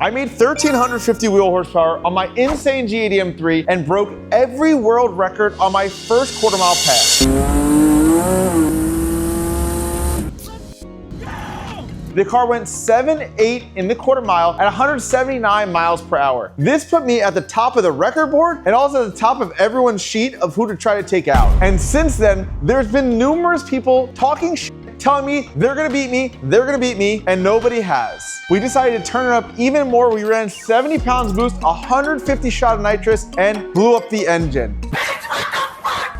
I made 1,350 wheel horsepower on my insane G80 M3 and broke every world record on my first quarter-mile pass. The car went 7.8 in the quarter mile at 179 miles per hour. This put me at the top of the record board and also at the top of everyone's sheet of who to try to take out. And since then, there's been numerous people talking shit, telling me they're gonna beat me, and nobody has. We decided to turn it up even more. We ran 70 pounds boost, 150 shot of nitrous, and blew up the engine.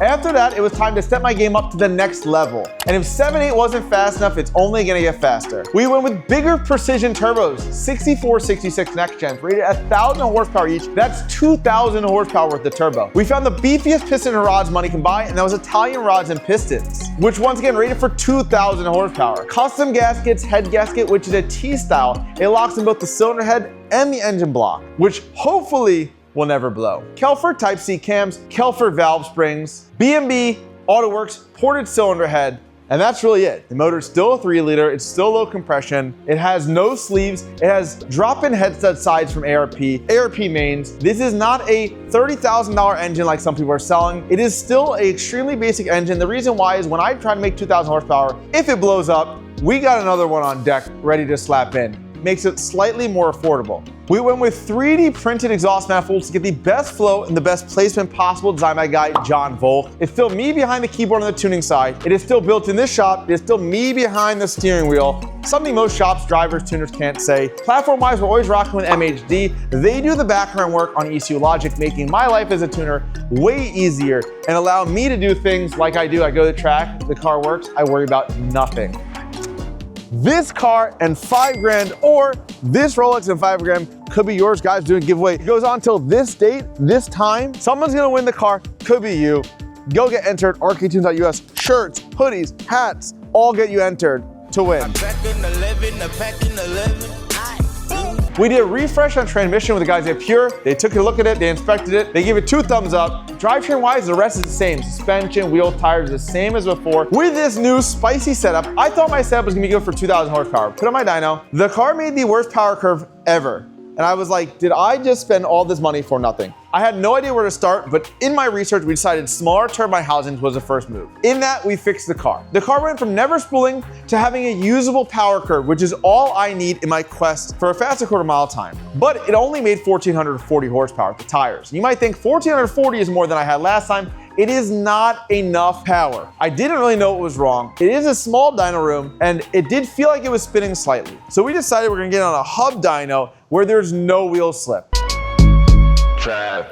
After that, it was time to step my game up to the next level. And if 7.8 wasn't fast enough, it's only gonna get faster. We went with bigger precision turbos, 64, 66 next gens, rated at 1,000 horsepower each. That's 2,000 horsepower worth of turbo. We found the beefiest piston and rods money can buy, and that was Italian rods and pistons, which once again rated for 2,000 horsepower. Custom gaskets, head gasket, which is a T-style. It locks in both the cylinder head and the engine block, which hopefully will never blow. Kelfer Type-C cams, Kelfer valve springs, B&B, AutoWorks, ported cylinder head, and that's really it. The motor's still a 3-liter, it's still low compression, it has no sleeves, it has drop-in head stud sides from ARP mains. This is not a $30,000 engine like some people are selling. It is still an extremely basic engine. The reason why is when I try to make 2,000 horsepower, if it blows up, we got another one on deck ready to slap in. Makes it slightly more affordable. We went with 3D printed exhaust manifolds to get the best flow and the best placement possible, designed by guy John Volk. It's still me behind the keyboard on the tuning side. It is still built in this shop. It is still me behind the steering wheel. Something most shops, drivers, tuners can't say. Platform-wise, we're always rocking with MHD. They do the background work on ECU Logic, making my life as a tuner way easier and allow me to do things like I do. I go to the track, the car works, I worry about nothing. This car and 5 grand, or this Rolex and 5 grand could be yours, guys. Doing a giveaway. It goes on till this date, this time. Someone's gonna win the car, could be you. Go get entered, Rktunes.us. Shirts, hoodies, hats, all get you entered to win. We did a refresh on transmission with the guys at Pure. They took a look at it, they inspected it, they gave it 2 thumbs up. Drivetrain wise, the rest is the same. Suspension, wheel, tires, the same as before. With this new spicy setup, I thought my setup was gonna be good for 2,000 horsepower. Put on my dyno. The car made the worst power curve ever. And I was like, did I just spend all this money for nothing? I had no idea where to start, but in my research, we decided smaller turbine housings was the first move. In that, we fixed the car. The car went from never spooling to having a usable power curve, which is all I need in my quest for a faster quarter mile time. But it only made 1,440 horsepower with the tires. You might think 1,440 is more than I had last time. It is not enough power. I didn't really know what was wrong. It is a small dyno room, and it did feel like it was spinning slightly. So we decided we're gonna get on a hub dyno where there's no wheel slip. I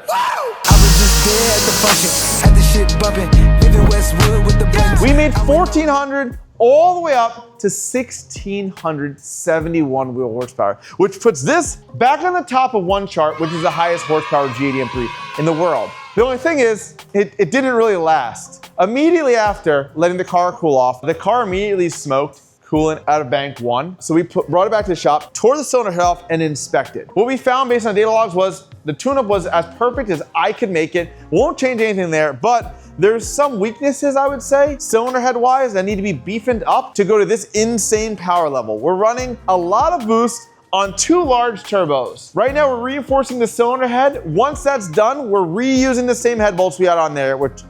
was just there at the function, had the shit bumping, living Westwood with the buttons. We made 1,400 all the way up to 1,671 wheel horsepower, which puts this back on the top of one chart, which is the highest horsepower G80 M3 in the world. The only thing is, it didn't really last. Immediately after letting the car cool off, the car immediately smoked coolant out of bank 1. So we brought it back to the shop, tore the cylinder head off, and inspected. What we found based on data logs was the tune-up was as perfect as I could make it. Won't change anything there, but there's some weaknesses, I would say, cylinder head wise, that need to be beefed up to go to this insane power level. We're running a lot of boost on 2 large turbos. Right now, we're reinforcing the cylinder head. Once that's done, we're reusing the same head bolts we had on there, which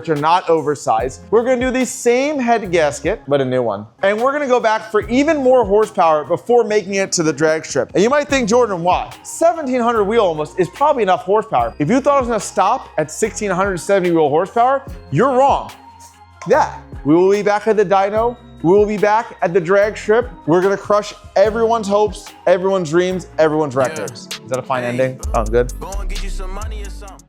are not oversized. We're gonna do the same head gasket, but a new one. And we're gonna go back for even more horsepower before making it to the drag strip. And you might think, Jordan, why? 1,700 wheel almost is probably enough horsepower. If you thought I was gonna stop at 1,670 wheel horsepower, you're wrong. Yeah, we will be back at the dyno. We will be back at the drag strip. We're gonna crush everyone's hopes, everyone's dreams, everyone's records. Is that a fine ending? Sounds good. Go and get you some money or something.